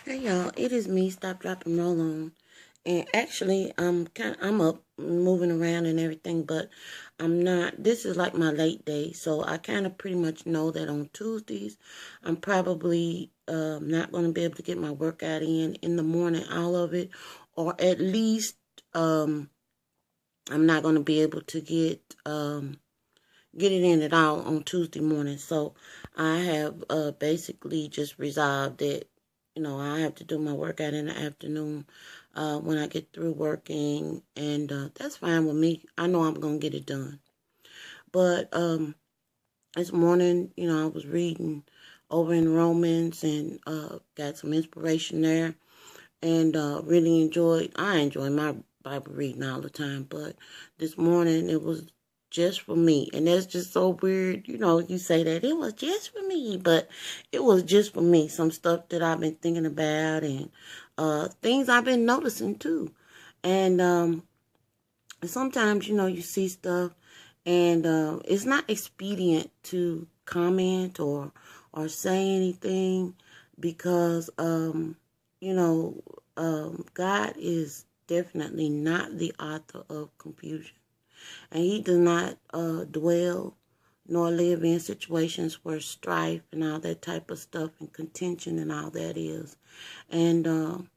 Hey y'all, it is me, Stop, Drop, and Roll On. And actually, I'm up moving around and everything, but I'm not. This is like my late day, so I kind of pretty much know that on Tuesdays, I'm probably not going to be able to get my workout in the morning, all of it, or at least um, I'm not going to be able to get it in at all on Tuesday morning. So I have basically just resolved that, I have to do my workout in the afternoon when I get through working, and that's fine with me. I know I'm going to get it done. But this morning, I was reading over in Romans and got some inspiration there, and I enjoy my Bible reading all the time, but this morning it was just for me. And that's just so weird. You say that it was just for me, but it was just for me. Some stuff that I've been thinking about and things I've been noticing too. And sometimes, you see stuff and it's not expedient to comment or say anything because God is definitely not the author of confusion. And he does not dwell nor live in situations where strife and all that type of stuff and contention and all that is. And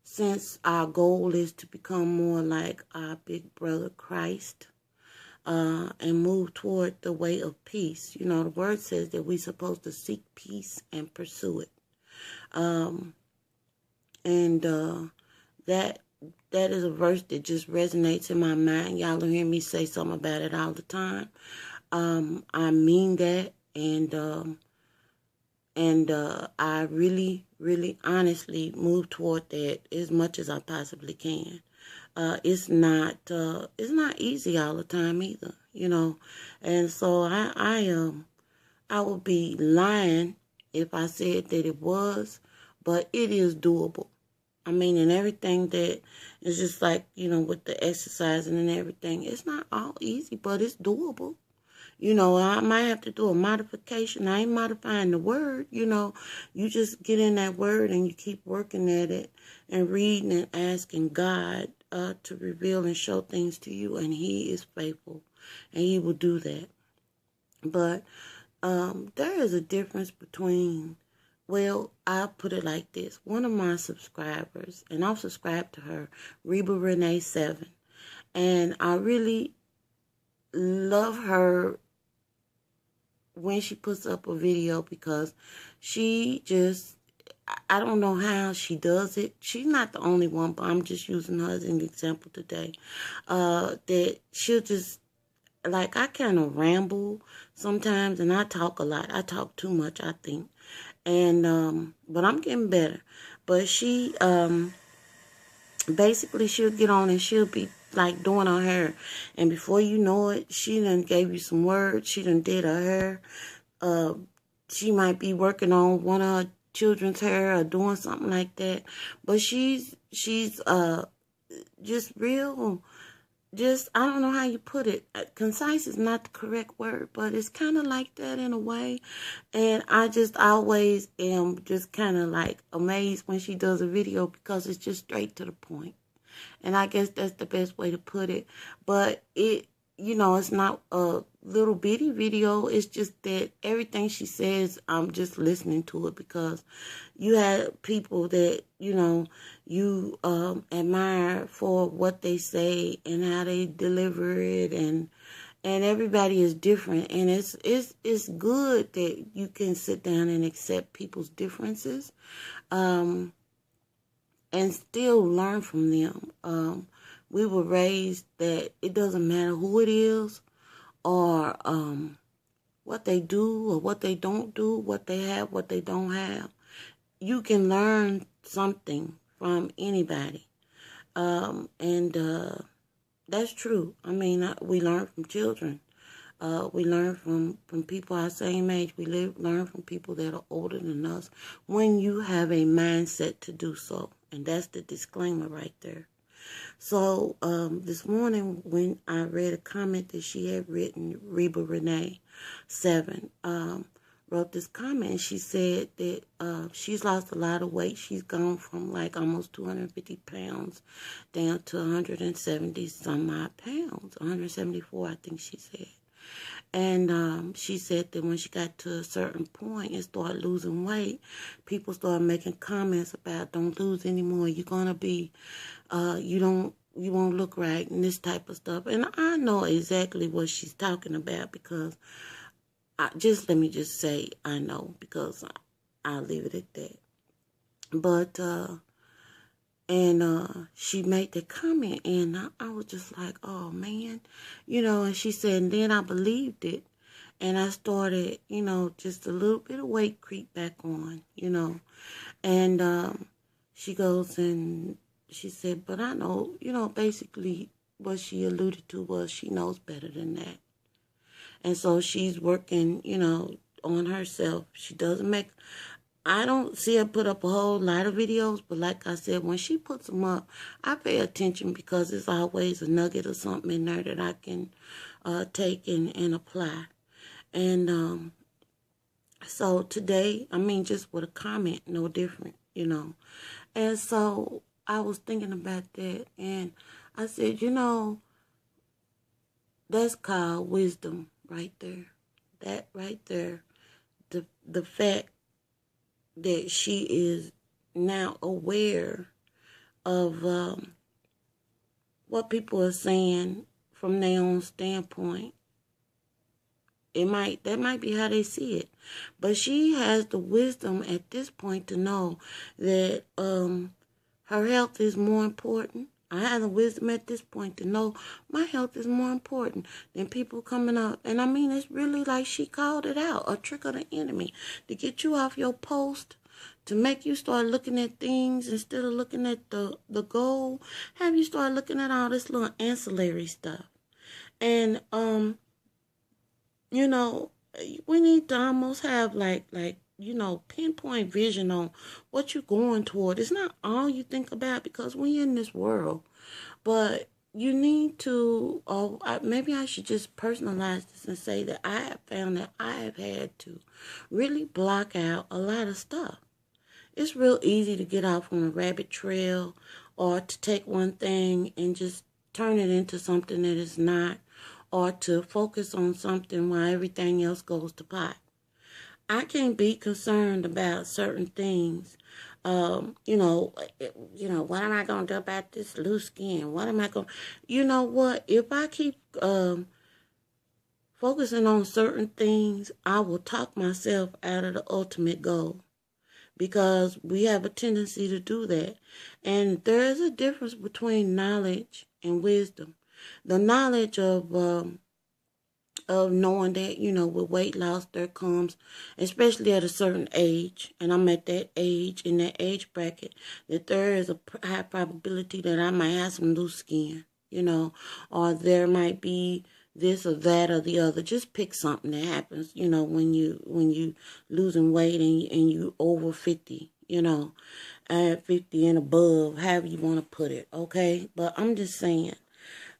since our goal is to become more like our big brother Christ and move toward the way of peace, the word says that we're supposed to seek peace and pursue it. And that is a verse that just resonates in my mind. Y'all will hear me say something about it all the time. I mean that, and I really, really, honestly move toward that as much as I possibly can. It's not easy all the time either, and so I would be lying if I said that it was, but it is doable. I mean, and everything that is just like, with the exercising and everything, it's not all easy, but it's doable. I might have to do a modification. I ain't modifying the word, You just get in that word and you keep working at it and reading and asking God to reveal and show things to you, and he is faithful, and he will do that. But there is a difference between, well, I'll put it like this. One of my subscribers, and I've subscribed to her, Reba Renee 7, and I really love her when she puts up a video because she just, I don't know how she does it. She's not the only one, but I'm just using her as an example today. That she'll just, like, I kind of ramble sometimes, and I talk a lot. I talk too much, I think. And, but I'm getting better. But she, basically she'll get on and she'll be like doing her hair. And before you know it, she done gave you some words. She done did her hair. She might be working on one of her children's hair or doing something like that. But she's just real, I don't know how you put it. Concise is not the correct word, but it's kind of like that in a way. And I just always am just kind of like amazed when she does a video because it's just straight to the point. And I guess that's the best way to put it. But it's not a little bitty video. It's just that everything she says, I'm just listening to it because you had people that, you admire for what they say and how they deliver it, and everybody is different, and it's good that you can sit down and accept people's differences and still learn from them. We were raised that it doesn't matter who it is or what they do or what they don't do, what they have, what they don't have. You can learn something from anybody. And that's true. I mean, we learn from children. We learn from people our same age. We learn from people that are older than us when you have a mindset to do so. And that's the disclaimer right there. So this morning when I read a comment that she had written, Reba Renee 7, wrote this comment, and she said that she's lost a lot of weight. She's gone from like almost 250 pounds down to 170 some odd pounds, 174, I think she said. And she said that when she got to a certain point and started losing weight, people started making comments about, don't lose anymore. You're going to be, you won't look right, and this type of stuff. And I know exactly what she's talking about, because let me just say I know, because I'll leave it at that. But, she made that comment, and I was just like, oh, man. And she said, and then I believed it. And I started, just a little bit of weight creep back on, And she goes and she said, but I know, basically what she alluded to was she knows better than that. And so she's working, on herself. She doesn't I don't see her put up a whole lot of videos, but like I said, when she puts them up, I pay attention, because there's always a nugget or something in there that I can take and apply. And so today, just with a comment, no different, And so I was thinking about that, and I said, that's called wisdom right there. That right there, the fact that she is now aware of what people are saying from their own standpoint. That might be how they see it, but she has the wisdom at this point to know that her health is more important. I have the wisdom at this point to know my health is more important than people coming up. And it's really like she called it out, a trick of the enemy to get you off your post, to make you start looking at things instead of looking at the goal. Have you start looking at all this little ancillary stuff. And, we need to almost have like pinpoint vision on what you're going toward. It's not all you think about, because we're in this world, but you need to, maybe I should just personalize this and say that I have found that I have had to really block out a lot of stuff. It's real easy to get off on a rabbit trail, or to take one thing and just turn it into something that is not, or to focus on something while everything else goes to pot. I can't be concerned about certain things. What am I going to do about this loose skin? What am I going to... If I keep focusing on certain things, I will talk myself out of the ultimate goal, because we have a tendency to do that. And there is a difference between knowledge and wisdom. The knowledge of knowing that, with weight loss, there comes, especially at a certain age, and I'm at that age, in that age bracket, that there is a high probability that I might have some loose skin, or there might be this or that or the other. Just pick something that happens, when you losing weight and you over 50, at 50 and above, however you want to put it, okay? But I'm just saying,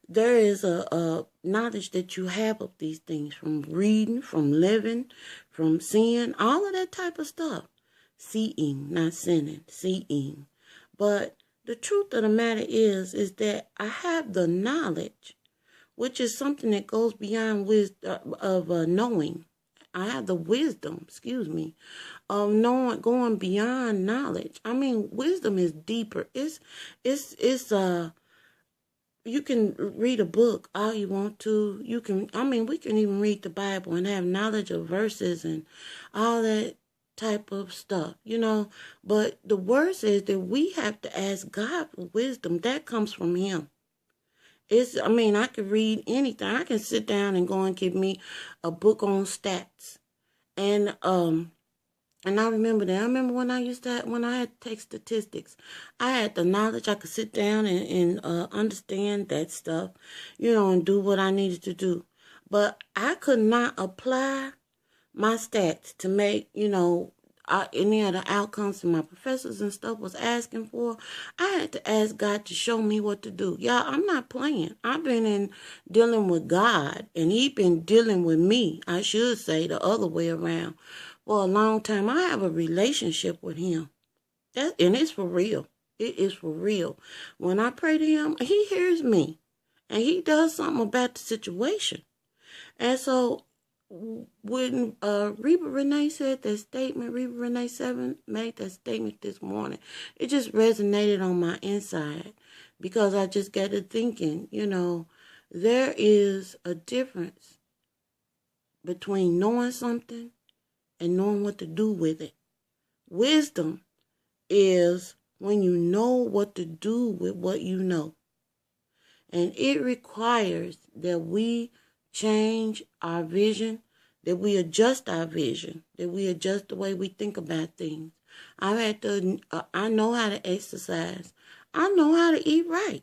there is a knowledge that you have of these things, from reading, from living, from seeing, all of that type of stuff. Seeing, not sinning, seeing. But the truth of the matter is that I have the knowledge, which is something that goes beyond wisdom of knowing. I have the wisdom, of knowing, going beyond knowledge. Wisdom is deeper. It's you can read a book all you want to. We can even read the Bible and have knowledge of verses and all that type of stuff, But the word says that we have to ask God for wisdom. That comes from Him. I could read anything. I can sit down and go and give me a book on stats. And I remember that. I remember when I had to take statistics, I had the knowledge. I could sit down and understand that stuff, and do what I needed to do. But I could not apply my stats to make, any of the outcomes that my professors and stuff was asking for. I had to ask God to show me what to do. Y'all, I'm not playing. I've been dealing with God, and He been dealing with me. I should say the other way around, for a long time. I have a relationship with him. And it's for real. It is for real. When I pray to him, he hears me. And he does something about the situation. And so when Reba Renee said that statement, Reba Renee 7 made that statement this morning, it just resonated on my inside because I just got to thinking, there is a difference between knowing something and knowing what to do with it. Wisdom is when you know what to do with what you know. And it requires that we change our vision, that we adjust our vision, that we adjust the way we think about things. I know how to exercise. I know how to eat right.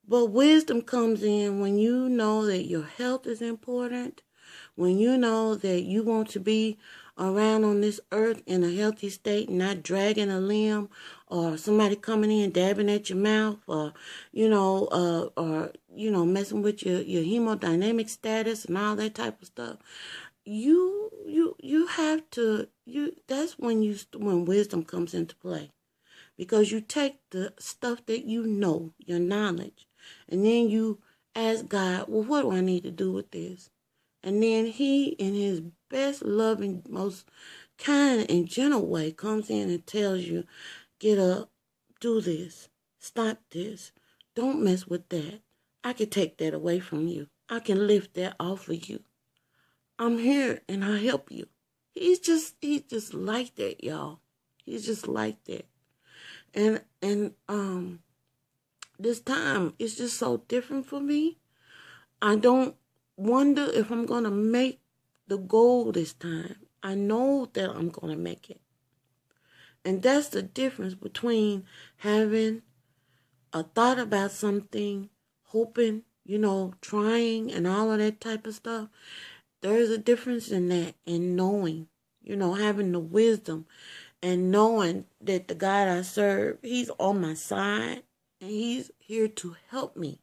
But wisdom comes in when you know that your health is important, when you know that you want to be around on this earth in a healthy state, not dragging a limb or somebody coming in dabbing at your mouth or messing with your hemodynamic status and all that type of stuff. You have to that's when wisdom comes into play, because you take the stuff that you know, your knowledge, and then you ask God, well, what do I need to do with this? And then he, in his best loving, most kind and gentle way, comes in and tells you, get up, do this, stop this, don't mess with that. I can take that away from you. I can lift that off of you. I'm here and I'll help you. He's just like that, y'all. He's just like that. And this time, it's just so different for me. I don't wonder if I'm going to make the goal this time. I know that I'm going to make it. And that's the difference between having a thought about something, hoping, trying and all of that type of stuff. There's a difference in that and knowing, having the wisdom and knowing that the God I serve, he's on my side and he's here to help me.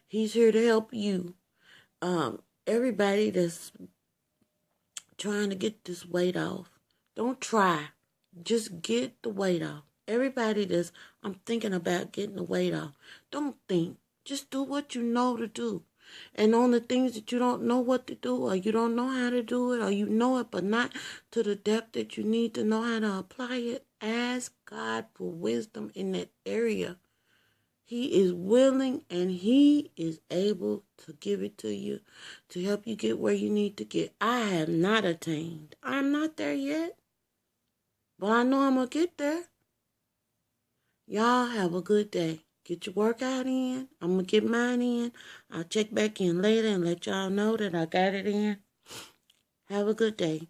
He's here to help you. Everybody that's trying to get this weight off, don't try. Just get the weight off. Everybody I'm thinking about getting the weight off, don't think. Just do what you know to do. And on the things that you don't know what to do, or you don't know how to do it, or you know it but not to the depth that you need to know how to apply it, ask God for wisdom in that area. He is willing and he is able to give it to you to help you get where you need to get. I have not attained. I'm not there yet. But I know I'm going to get there. Y'all have a good day. Get your workout in. I'm going to get mine in. I'll check back in later and let y'all know that I got it in. Have a good day.